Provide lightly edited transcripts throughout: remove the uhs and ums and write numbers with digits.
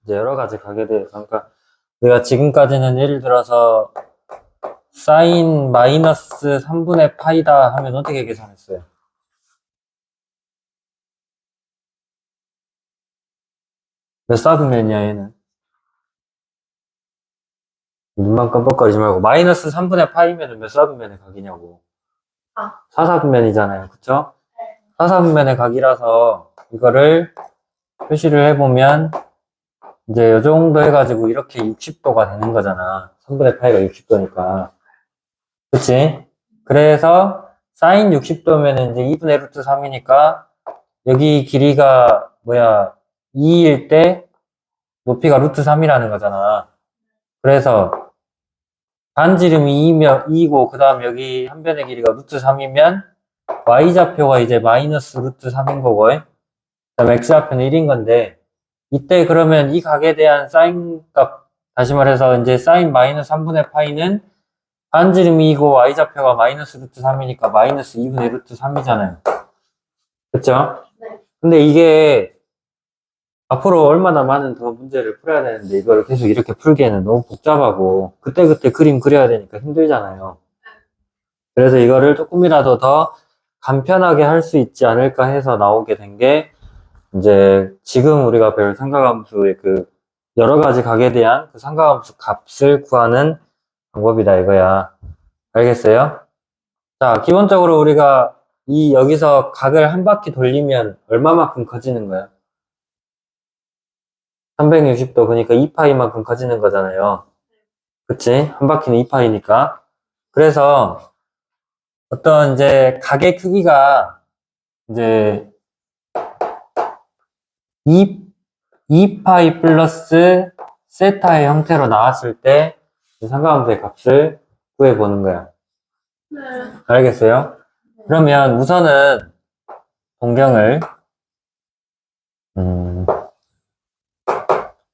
이제 여러 가지 가게 돼요. 그러니까 우리가 지금까지는 예를 들어서 사인 마이너스 3분의 파이다 하면 어떻게 계산했어요? 몇 사분면이야 얘는? 눈만 깜빡거리지 말고 마이너스 3분의 파이면은 몇 사분면의 각이냐고. 4사분면이잖아요. 그쵸? 4사분면의 각이라서 이거를 표시를 해보면 이제 요 정도 해가지고 이렇게 60도가 되는 거잖아. 3분의 파이가 60도니까. 그치? 그래서 사인 60도면은 이제 2분의 루트 3이니까 여기 길이가 2일 때 높이가 루트 3이라는 거잖아. 그래서 반지름이 2고 그 다음 여기 한 변의 길이가 루트 3이면 y좌표가 이제 마이너스 루트 3인 거고 그 다음 x좌표는 1인 건데 이때 그러면 이 각에 대한 사인 값 다시 말해서 이제 사인 마이너스 3분의 파이는 반지름이 2고 y좌표가 마이너스 루트 3이니까 마이너스 2분의 루트 3이잖아요. 그쵸? 네. 근데 이게 앞으로 얼마나 많은 더 문제를 풀어야 되는데 이걸 계속 이렇게 풀기에는 너무 복잡하고 그때그때 그림 그려야 되니까 힘들잖아요. 그래서 이거를 조금이라도 더 간편하게 할 수 있지 않을까 해서 나오게 된 게 이제 지금 우리가 배울 삼각함수의 그 여러 가지 각에 대한 그 삼각함수 값을 구하는 방법이다 이거야. 알겠어요? 자, 기본적으로 우리가 여기서 각을 한 바퀴 돌리면 얼마만큼 커지는 거야? 360도, 그러니까 2파이만큼 커지는 거잖아요. 그치? 한 바퀴는 2파이니까. 그래서 어떤 이제 각의 크기가 이제 2파이 플러스 세타의 형태로 나왔을 때 삼각함수의 값을 구해보는 거야. 네. 알겠어요? 그러면 우선은 동경을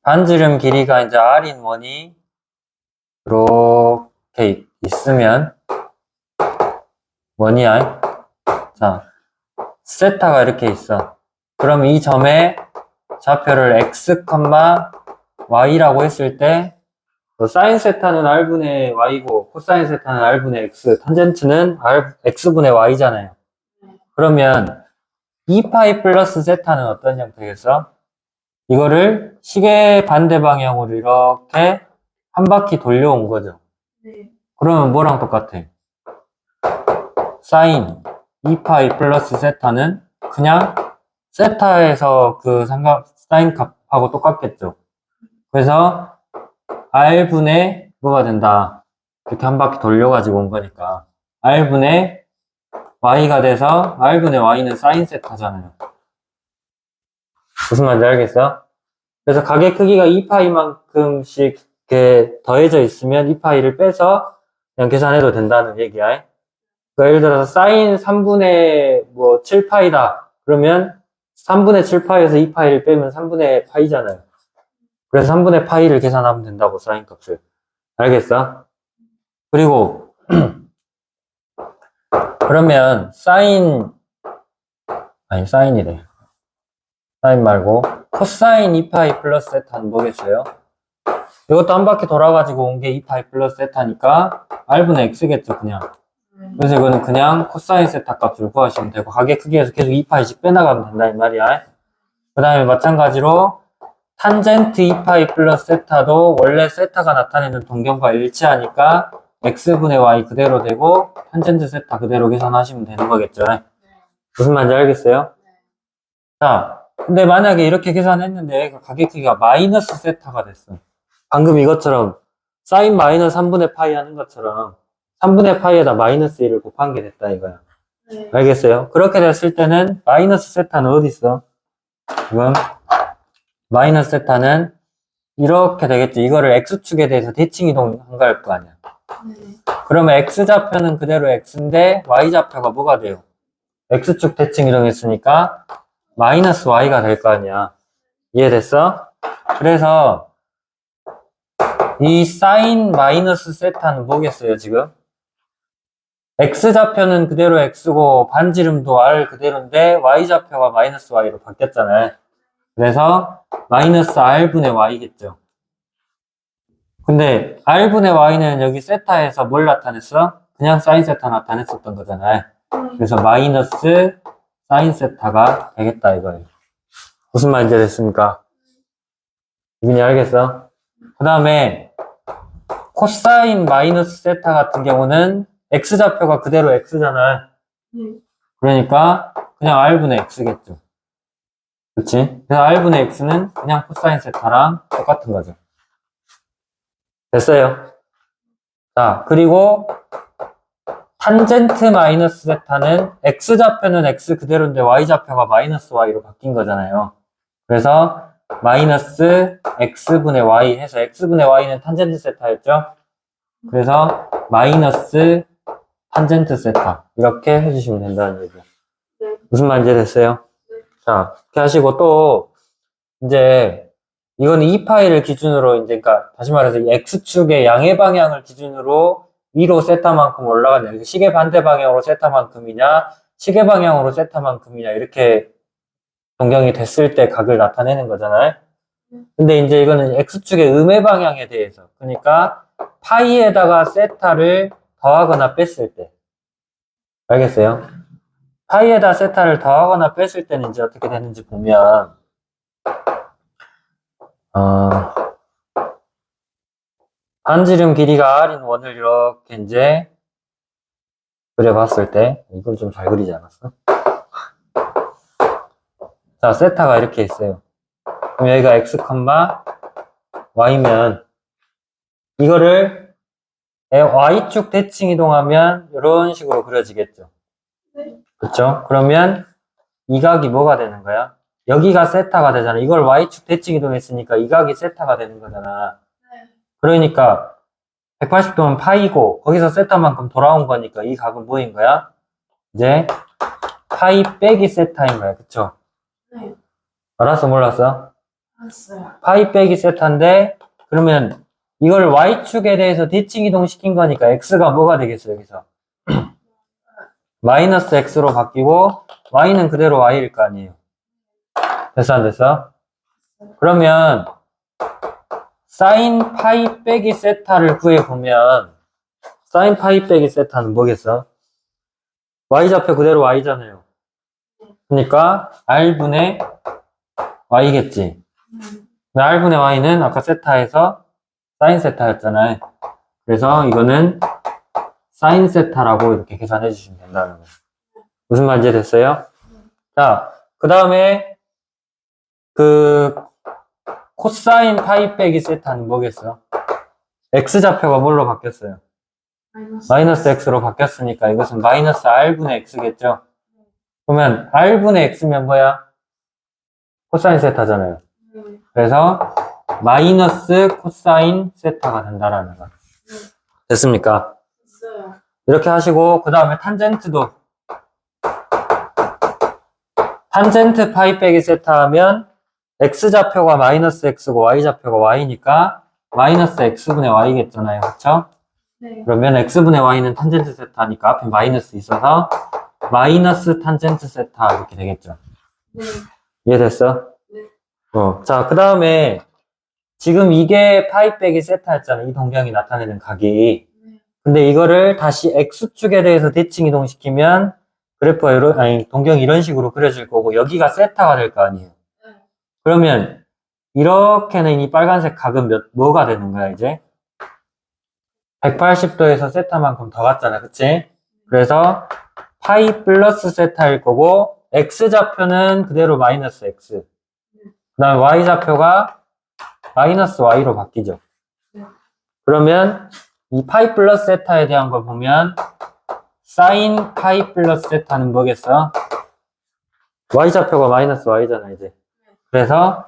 반지름 길이가 이제 r인 원이 이렇게 있으면 원이야. 자, 세타가 이렇게 있어. 그럼 이 점에 좌표를 x, y라고 했을 때 사인 세타는 r분의 y고 코사인 세타는 r분의 x, 탄젠트는 x분의 y잖아요. 그러면 2파이 플러스 세타는 어떤 형태겠어? 이거를 시계 반대 방향으로 이렇게 한 바퀴 돌려온 거죠. 네. 그러면 뭐랑 똑같아? 사인 2파이 플러스 세타는 그냥 세타에서 그 사인 값하고 똑같겠죠. 그래서 r분의 뭐가 된다. 이렇게 한 바퀴 돌려가지고 온 거니까 r분의 y가 돼서 r분의 y는 사인 세타잖아요. 무슨 말인지 알겠어? 그래서 각의 크기가 2파이만큼씩 이렇게 더해져 있으면 2파이를 빼서 그냥 계산해도 된다는 얘기야. 그러니까 예를 들어서 사인 3분의 7파이다. 그러면 3분의 7파이에서 2파이를 빼면 3분의 파이잖아요. 그래서 3분의 파이를 계산하면 된다고, 사인 값을. 알겠어? 그리고 그러면 사인이래. 사인 말고 코사인 2파이 플러스 세타는 뭐겠어요? 이것도 한 바퀴 돌아가지고 온 게 2파이 플러스 세타니까 r분의 x겠죠, 그냥. 그래서 이거는 그냥 코사인 세타 값을 구하시면 되고 각의 크기에서 계속 2파이씩 빼나가면 된다 이 말이야. 그 다음에 마찬가지로 탄젠트 2파이 플러스 세타도 원래 세타가 나타내는 동경과 일치하니까 x분의 y 그대로 되고 탄젠트 세타 그대로 계산하시면 되는 거겠죠. 무슨 말인지 알겠어요? 자, 근데 만약에 이렇게 계산했는데 각의 크기가 마이너스 세타가 됐어. 방금 이것처럼 사인 마이너스 3분의 파이 하는 것처럼 3분의 파이에다 마이너스 1을 곱한 게 됐다 이거야. 네. 알겠어요? 그렇게 됐을 때는 마이너스 세타는 어디 있어? 지금 마이너스 세타는 이렇게 되겠죠. 이거를 x축에 대해서 대칭 이동한 걸 거 아니야. 네. 그러면 x좌표는 그대로 x인데 y좌표가 뭐가 돼요? x축 대칭 이동했으니까 마이너스 y가 될 거 아니야. 이해됐어? 그래서 이 사인 마이너스 세타는 뭐겠어요 지금? x좌표는 그대로 x고 반지름도 r 그대로인데 y좌표가 마이너스 y로 바뀌었잖아요. 그래서 마이너스 r분의 y겠죠. 근데 r분의 y는 여기 세타에서 뭘 나타냈어? 그냥 사인 세타 나타냈었던 거잖아요. 그래서 마이너스 사인 세타가 되겠다 이거예요. 무슨 말인지 됐습니까? 유빈이 알겠어? 그 다음에 코사인 마이너스 세타 같은 경우는 x좌표가 그대로 x잖아. 그러니까 그냥 r분의 x겠죠. 그치? 그래서 r분의 x는 그냥 코사인 세타랑 똑같은 거죠. 됐어요. 자, 그리고 탄젠트 마이너스 세타는 x좌표는 x 그대로인데 y좌표가 마이너스 y로 바뀐 거잖아요. 그래서 마이너스 x분의 y 해서 x분의 y는 탄젠트 세타였죠. 그래서 마이너스 탄젠트 세타 이렇게 해주시면 된다는 얘기예요. 네. 무슨 말인지 됐어요? 자, 이렇게 하시고 또 이제 이거는 이 파이를 기준으로 이제 그러니까 다시 말해서 이 x축의 양의 방향을 기준으로 위로 세타만큼 올라가냐, 시계 반대 방향으로 세타만큼이냐, 시계 방향으로 세타만큼이냐 이렇게 변경이 됐을 때 각을 나타내는 거잖아요. 근데 이제 이거는 x축의 음의 방향에 대해서, 그러니까 파이에다가 세타를 더하거나 뺐을 때, 알겠어요? 파이에다 세타를 더하거나 뺐을 때는 이제 어떻게 되는지 보면 반지름 길이가 r인 원을 이렇게 이제 그려봤을 때, 이건 좀 잘 그리지 않았어? 자, 세타가 이렇게 있어요. 그럼 여기가 x, y면 이거를 y축 대칭 이동하면 이런 식으로 그려지겠죠. 네. 그렇죠? 그러면 이 각이 뭐가 되는 거야? 여기가 세타가 되잖아. 이걸 y축 대칭 이동했으니까 이 각이 세타가 되는 거잖아. 네. 그러니까 180도는 파이고 거기서 세타만큼 돌아온 거니까 이 각은 뭐인 거야? 이제 파이 빼기 세타인 거야. 그쵸? 네. 알았어? 몰랐어? 알았어요. 파이 빼기 세타인데 그러면 이걸 y축에 대해서 대칭 이동시킨 거니까 x가 뭐가 되겠어 여기서? 마이너스 x로 바뀌고 y는 그대로 y일 거 아니에요. 됐어 안 됐어? 그러면 사인 파이 빼기 세타를 구해보면 사인 파이 빼기 세타는 뭐겠어? y좌표 그대로 y잖아요. 그러니까 r분의 y겠지. r분의 y는 아까 세타에서 사인 세타였잖아요. 그래서 이거는 사인 세타라고 이렇게 계산해 주시면 된다는 거예요. 무슨 말인지 됐어요? 자, 그 다음에 그 코사인 파이 빼기 세타는 뭐겠어? x좌표가 뭘로 바뀌었어요? 마이너스 x로 바뀌었으니까 이것은 마이너스 r분의 x겠죠? 그러면 r분의 x면 뭐야? 코사인 세타잖아요. 그래서 마이너스 코사인 세타가 된다라는 거. 됐습니까? 됐어요. 이렇게 하시고 그 다음에 탄젠트도 탄젠트 파이 빼기 세타 하면 x좌표가 마이너스 x고 y좌표가 y니까 마이너스 x분의 y겠잖아요. 그쵸? 네. 그러면 x분의 y는 탄젠트 세타니까 앞에 마이너스 있어서 마이너스 탄젠트 세타 이렇게 되겠죠. 네. 이해됐어? 네. 자, 그 다음에 지금 이게 파이 빼기 세타였잖아. 이 동경이 나타내는 각이. 네. 근데 이거를 다시 x축에 대해서 대칭 이동시키면 그래프가 동경이 이런 식으로 그려질 거고 여기가 세타가 될 거 아니에요. 네. 그러면 이렇게는 이 빨간색 각은 뭐가 되는 거야 이제? 180도에서 세타만큼 더 갔잖아. 그치? 그래서 파이 플러스 세타일 거고 x좌표는 그대로 마이너스 x 그 다음에 y좌표가 마이너스 y로 바뀌죠. 네. 그러면 이 파이 플러스 세타에 대한 걸 보면 사인 파이 플러스 세타는 뭐겠어? y좌표가 마이너스 y잖아 이제. 그래서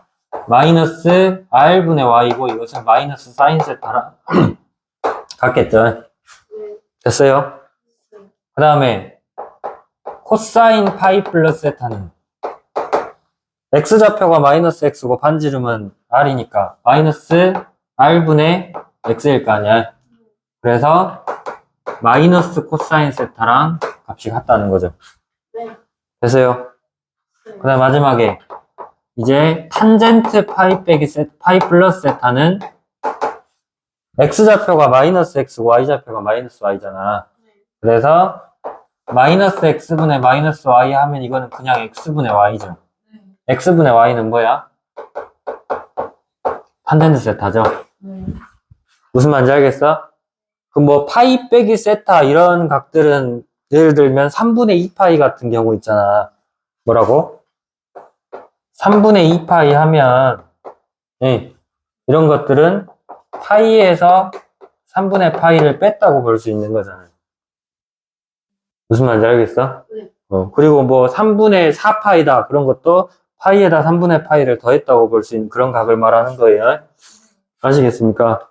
마이너스 r분의 y고 이것은 마이너스 사인 세타라 같겠죠. 네. 됐어요? 그 다음에 코사인 파이 플러스 세타는 x좌표가 마이너스 x고 반지름은 r이니까 마이너스 r분의 x일 거 아니야. 그래서 마이너스 코사인 세타랑 값이 같다는 거죠. 네. 됐어요? 그 다음 마지막에 이제 탄젠트 파이 빼기 파이 플러스 세타는 x좌표가 마이너스 x, y좌표가 마이너스 y잖아. 그래서 마이너스 x분의 마이너스 y 하면 이거는 그냥 x분의 y죠. x분의 y는 뭐야? 탄젠트 세타죠. 무슨 말인지 알겠어? 그 뭐 파이 빼기 세타 이런 각들은 예를 들면 3분의 2파이 같은 경우 있잖아. 뭐라고? 3분의 2파이 하면 이런 것들은 파이에서 3분의 파이를 뺐다고 볼 수 있는 거잖아. 무슨 말인지 알겠어? 네. 그리고 뭐 3분의 4파이다 그런 것도 파이에다 3분의 파이를 더했다고 볼 수 있는 그런 각을 말하는 거예요. 아시겠습니까?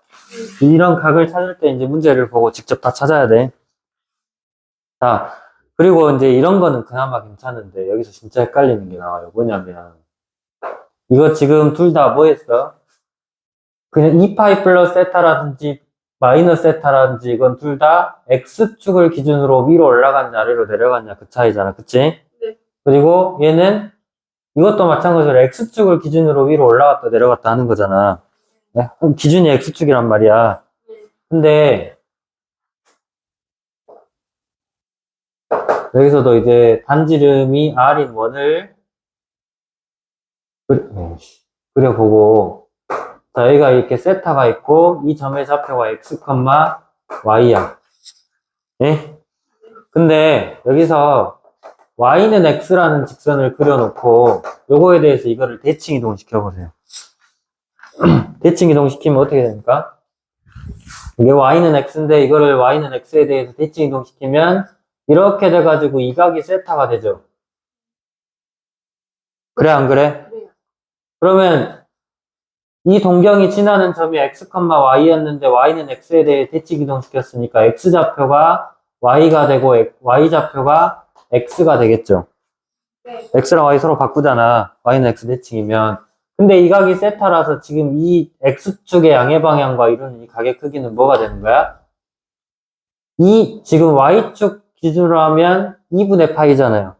이런 각을 찾을 때 이제 문제를 보고 직접 다 찾아야 돼. 자, 그리고 이제 이런 거는 그나마 괜찮은데 여기서 진짜 헷갈리는 게 나와요. 뭐냐면 이거 지금 둘 다 뭐 했어? 그냥 2파이 플러스 세타라든지 마이너스 세타라든지 이건 둘 다 x축을 기준으로 위로 올라갔냐 아래로 내려갔냐 그 차이잖아. 그치? 네. 그리고 얘는 이것도 마찬가지로 x축을 기준으로 위로 올라갔다 내려갔다 하는 거잖아. 네? 기준이 x축이란 말이야. 근데 여기서도 이제 단지름이 r인 원을 그려보고 자 여기가 이렇게 세타가 있고 이 점의 좌표가 x, y야. 예? 근데 여기서 y는 x라는 직선을 그려놓고 요거에 대해서 이거를 대칭 이동시켜 보세요. 대칭 이동시키면 어떻게 됩니까? 이게 y는 x인데 이거를 y는 x에 대해서 대칭 이동시키면 이렇게 돼가지고 이 각이 세타가 되죠. 그래 안 그래? 그래요. 그러면 이 동경이 지나는 점이 x, y였는데 y는 x에 대해 대칭 이동시켰으니까 x좌표가 y가 되고 y좌표가 x가 되겠죠. 네. x랑 y 서로 바꾸잖아. y는 x 대칭이면. 근데 이 각이 세타라서 지금 이 x축의 양의 방향과 이루는 이 각의 크기는 뭐가 되는 거야? 지금 y축 기준으로 하면 2분의 파이잖아요.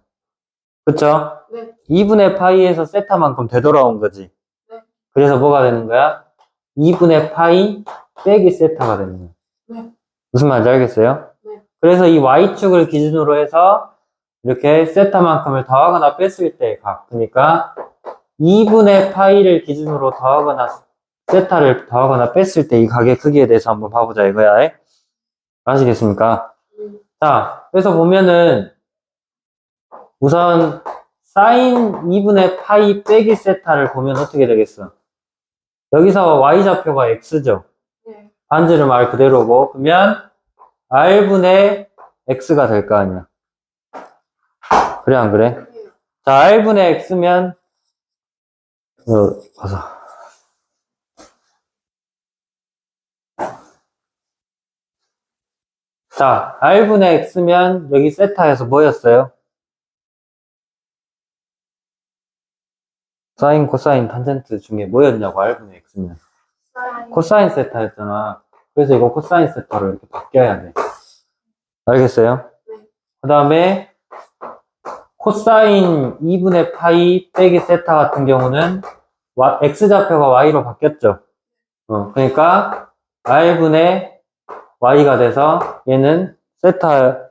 그쵸? 네. 2분의 파이에서 세타만큼 되돌아온 거지. 네. 그래서 뭐가 되는 거야? 2분의 파이 빼기 세타가 되는 거야. 네. 무슨 말인지 알겠어요? 네. 그래서 이 y축을 기준으로 해서 이렇게 세타만큼을 더하거나 뺐을 때 각. 그러니까 2분의 파이를 기준으로 더하거나 세타를 더하거나 뺐을 때 이 각의 크기에 대해서 한번 봐보자 이거야. 아시겠습니까? 자, 그래서 보면은 우선 사인 2분의 파이 빼기 세타를 보면 어떻게 되겠어? 여기서 y좌표가 x죠. 네. 반지름 r 그대로고 그러면 r분의 x가 될 거 아니야. 그래 안 그래? 그래요. 자, r분의 x면 가서 자, r분의 x면 여기 세타에서 뭐였어요? 사인, 코사인, 탄젠트 중에 뭐였냐고 r분의 x면 사인. 코사인 세타였잖아. 그래서 이거 코사인 세타로 이렇게 바뀌어야 돼. 알겠어요? 네. 그 다음에 코사인 2분의 파이 빼기 세타 같은 경우는 x좌표가 y로 바뀌었죠. 그러니까 r분의 y가 돼서 얘는 세타,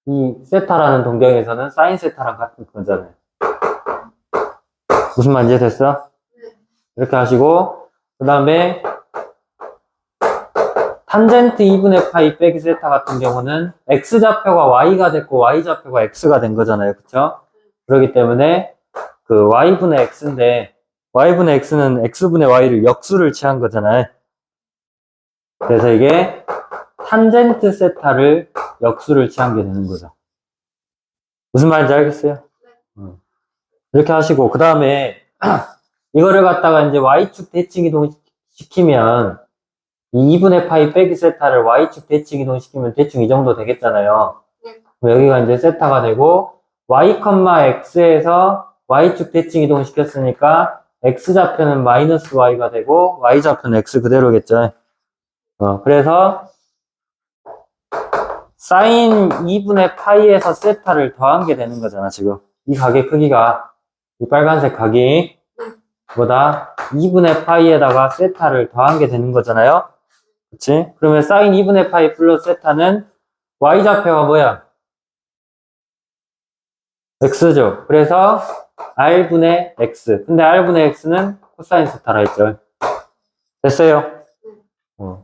이 세타라는 동경에서는 사인 세타랑 같은 거잖아요. 무슨 말인지 됐어? 네. 이렇게 하시고 그 다음에 탄젠트 2분의 파이 빼기 세타 같은 경우는 x좌표가 y가 됐고 y좌표가 x가 된 거잖아요. 그쵸? 그렇기 때문에 그 y분의 x인데 y분의 x는 x분의 y를 역수를 취한 거잖아요. 그래서 이게 탄젠트 세타를 역수를 취한 게 되는 거죠. 무슨 말인지 알겠어요? 이렇게 하시고 그 다음에 이거를 갖다가 이제 y축 대칭 이동시키면 이 2분의 파이 빼기 세타를 y축 대칭 이동시키면 대충 이 정도 되겠잖아요. 네. 여기가 이제 세타가 되고 y, x에서 y축 대칭 이동시켰으니까 x좌표는 마이너스 y가 되고 y좌표는 x 그대로겠죠. 그래서 사인 2분의 파이에서 세타를 더한 게 되는 거잖아 지금. 이 각의 크기가 이 빨간색 각이 뭐다? 2분의 파이에다가 세타를 더한 게 되는 거잖아요? 그치? 그러면 사인 2분의 파이 플러스 세타는 y좌표가 뭐야? x죠. 그래서 r분의 x. 근데 r분의 x는 코사인 세타라 했죠. 됐어요?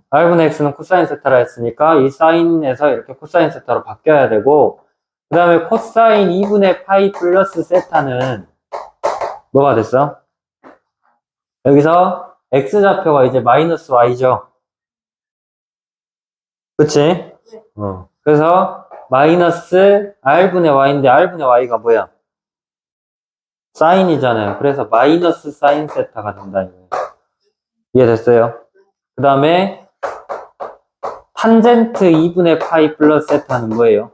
r분의 x는 코사인 세타라 했으니까 이 사인에서 이렇게 코사인 세타로 바뀌어야 되고, 그 다음에 코사인 2분의 파이 플러스 세타는 뭐가 됐어? 여기서 x좌표가 이제 마이너스 y죠. 그치? 그래서 마이너스 r분의 y인데 r분의 y가 뭐야? 사인이잖아요. 그래서 마이너스 사인 세타가 된다. 이해됐어요? 그 다음에 탄젠트 2분의 파이 플러스 세타는 뭐예요?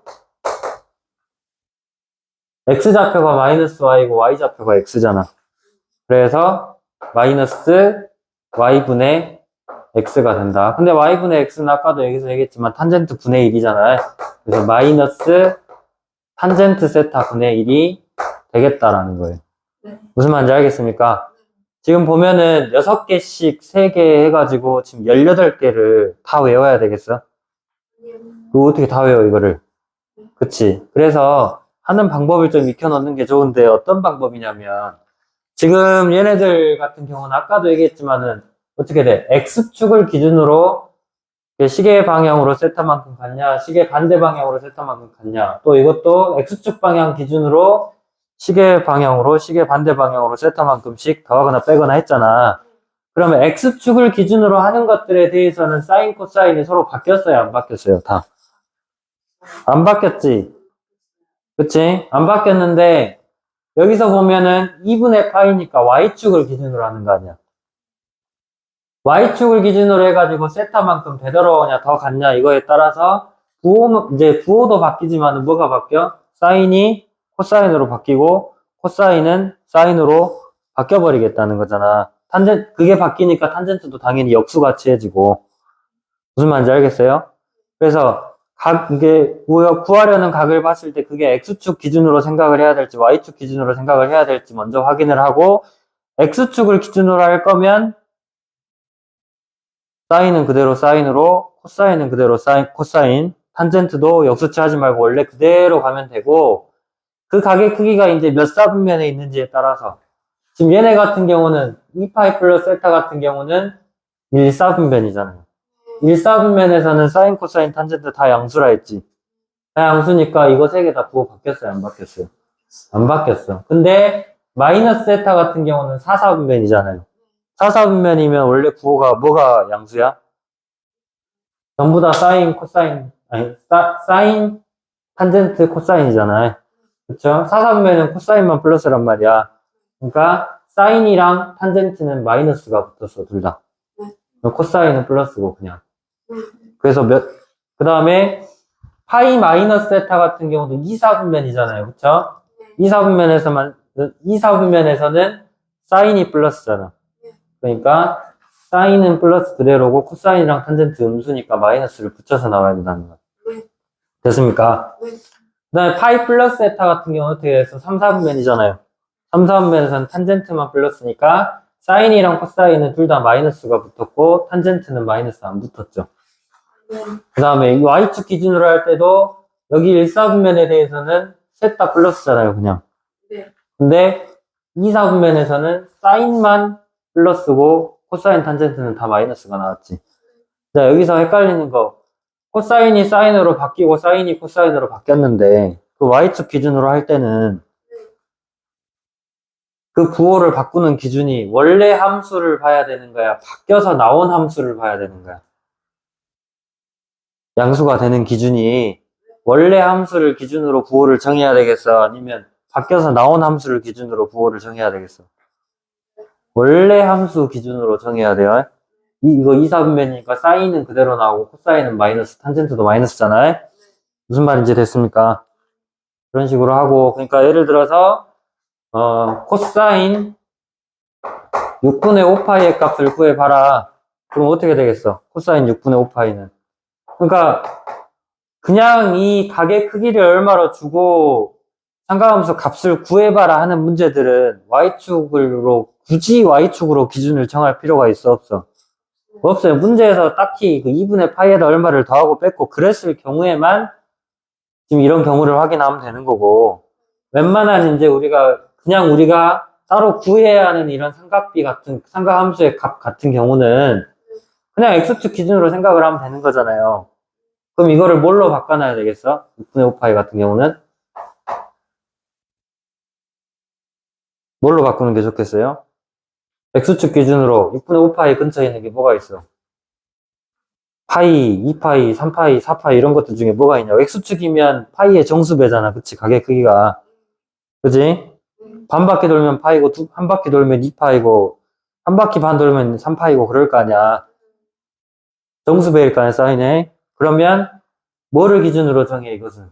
x좌표가 마이너스 y고 y좌표가 x잖아. 그래서 마이너스 y분의 x가 된다. 근데 y분의 x는 아까도 여기서 얘기했지만 탄젠트 분의 1이잖아요. 그래서 마이너스 탄젠트 세타 분의 1이 되겠다라는 거예요. 네. 무슨 말인지 알겠습니까? 지금 보면은 6개씩 3개 해가지고 지금 18개를 다 외워야 되겠어? 그거 어떻게 다 외워, 이거를? 그치? 그래서 하는 방법을 좀 익혀놓는 게 좋은데 어떤 방법이냐면 지금 얘네들 같은 경우는 아까도 얘기했지만은 어떻게 돼? X축을 기준으로 시계 방향으로 세타만큼 갔냐, 시계 반대 방향으로 세타만큼 갔냐, 또 이것도 X축 방향 기준으로 시계 방향으로, 시계 반대 방향으로 세타만큼씩 더하거나 빼거나 했잖아. 그러면 X축을 기준으로 하는 것들에 대해서는 사인, 코사인이 서로 바뀌었어요? 안 바뀌었어요? 다. 안 바뀌었지? 그치? 안 바뀌었는데 여기서 보면은 2분의 파이니까 Y축을 기준으로 하는 거 아니야? Y축을 기준으로 해가지고 세타만큼 되돌아오냐 더 갔냐 이거에 따라서 이제 부호도 바뀌지만 뭐가 바뀌어? 사인이 코사인으로 바뀌고 코사인은 사인으로 바뀌어버리겠다는 거잖아. 그게 바뀌니까 탄젠트도 당연히 역수같이 해지고. 무슨 말인지 알겠어요? 그래서 이게 구하려는 각을 봤을 때 그게 X축 기준으로 생각을 해야 될지 Y축 기준으로 생각을 해야 될지 먼저 확인을 하고, X축을 기준으로 할 거면 사인은 그대로 사인으로, 코사인은 그대로 코사인, 탄젠트도 역수치 하지 말고 원래 그대로 가면 되고, 그 각의 크기가 이제 몇 사분면에 있는지에 따라서, 지금 얘네 같은 경우는 2파이 플러스 세타 같은 경우는 1사분면이잖아요. 1사분면에서는 사인, 코사인, 탄젠트 다 양수라 했지. 다 양수니까 이거 세 개 다 부호 바뀌었어요? 안 바뀌었어요? 안 바뀌었어. 근데 마이너스 세타 같은 경우는 4사분면이잖아요. 4사분면이면 원래 구호가 뭐가 양수야? 전부 다 사인, 코사인, 아니, 사인, 탄젠트, 코사인이잖아요. 그쵸? 4사분면은 코사인만 플러스란 말이야. 그러니까 사인이랑 탄젠트는 마이너스가 붙었어, 둘 다. 코사인은 플러스고, 그냥. 그래서 그 다음에 파이 마이너스 세타 같은 경우도 2사분면이잖아요. 그쵸? 2사분면에서는 사인이 플러스잖아. 그러니까 사인은 플러스 그대로고 코사인이랑 탄젠트 음수니까 마이너스를 붙여서 나와야 된다는 거. 됐습니까? 그 다음에 파이 플러스 세타 같은 경우는 어떻게 해서 3사분면이잖아요. 3사분면에서는 탄젠트만 플러스니까 사인이랑 코사인은 둘 다 마이너스가 붙었고 탄젠트는 마이너스 안 붙었죠. 그 다음에 이 Y축 기준으로 할 때도 여기 1사분면에 대해서는 셋 다 플러스잖아요, 그냥. 근데 2사분면에서는 사인만 플러스고 코사인, 탄젠트는 다 마이너스가 나왔지. 자, 여기서 헷갈리는 거. 코사인이 사인으로 바뀌고 사인이 코사인으로 바뀌었는데 그 Y축 기준으로 할 때는 그 부호를 바꾸는 기준이 원래 함수를 봐야 되는 거야? 바뀌어서 나온 함수를 봐야 되는 거야? 양수가 되는 기준이 원래 함수를 기준으로 부호를 정해야 되겠어? 아니면 바뀌어서 나온 함수를 기준으로 부호를 정해야 되겠어? 원래 함수 기준으로 정해야 돼요. 이거 2사분면이니까 사인은 그대로 나오고 코사인은 마이너스, 탄젠트도 마이너스잖아요. 무슨 말인지 됐습니까? 그런 식으로 하고, 그러니까 예를 들어서 코사인 6분의 5파이의 값을 구해봐라. 그럼 어떻게 되겠어? 코사인 6분의 5파이는. 그러니까 그냥 이 각의 크기를 얼마로 주고 상가함수 값을 구해봐라 하는 문제들은 Y축으로 굳이 y축으로 기준을 정할 필요가 있어, 없어? 없어요. 문제에서 딱히 그 2분의 파이에다 얼마를 더하고 뺐고 그랬을 경우에만 지금 이런 경우를 확인하면 되는 거고, 웬만한 이제 우리가 따로 구해야 하는 이런 삼각비 같은, 삼각함수의 값 같은 경우는 그냥 x축 기준으로 생각을 하면 되는 거잖아요. 그럼 이거를 뭘로 바꿔놔야 되겠어? 6분의 5파이 같은 경우는? 뭘로 바꾸는 게 좋겠어요? x축 기준으로 6분의 5파이 근처에 있는 게 뭐가 있어? 파이, 2파이, 3파이, 4파이 이런 것들 중에 뭐가 있냐고. x축이면 파이의 정수배잖아. 그치? 가계 크기가. 그치? 반 바퀴 돌면 파이고, 한 바퀴 돌면 2파이고, 한 바퀴 반 돌면 3파이고, 그럴 거 아니야. 정수배일 거 아니야, 사인에. 그러면, 뭐를 기준으로 정해, 이것은?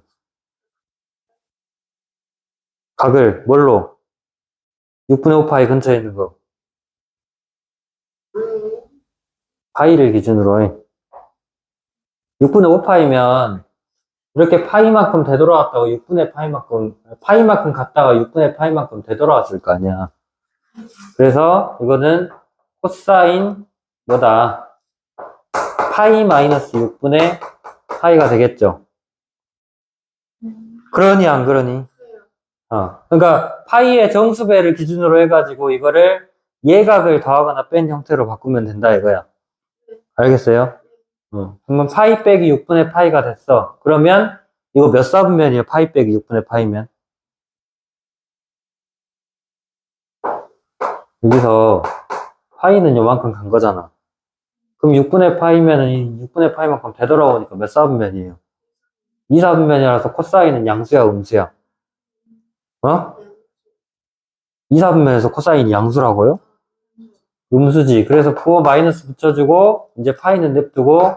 각을, 뭘로? 6분의 5파이 근처에 있는 거. 파이를 기준으로 해. 6분의 5파이면, 이렇게 파이만큼 되돌아왔다고 6분의 파이만큼 갔다가 6분의 파이만큼 되돌아왔을 거 아니야. 그래서 이거는 코사인 뭐다? 파이 마이너스 6분의 파이가 되겠죠. 그러니 안 그러니? 그러니까 파이의 정수배를 기준으로 해가지고 이거를 예각을 더하거나 뺀 형태로 바꾸면 된다 이거야. 알겠어요? 그러면 파이 빼기 6분의 파이가 됐어. 그러면 이거 몇 사분면이에요? 파이 빼기 6분의 파이면? 여기서 파이는 요만큼 간 거잖아. 그럼 6분의 파이면은 이 6분의 파이만큼 되돌아오니까 몇 사분면이에요? 2사분면이라서 코사인은 양수야, 음수야? 어? 2사분면에서 코사인이 양수라고요? 음수지. 그래서 그거 마이너스 붙여주고, 이제 파이는 냅두고,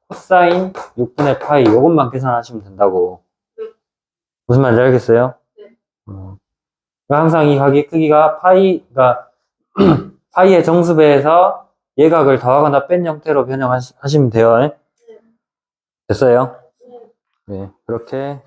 코사인 6분의 파이, 요것만 계산하시면 된다고. 무슨 말인지 알겠어요? 항상 이 가게 크기가 파이가, 파이의 정수배에서 예각을 더하거나 뺀 형태로 변형하시면 돼요. 됐어요? 네. 그렇게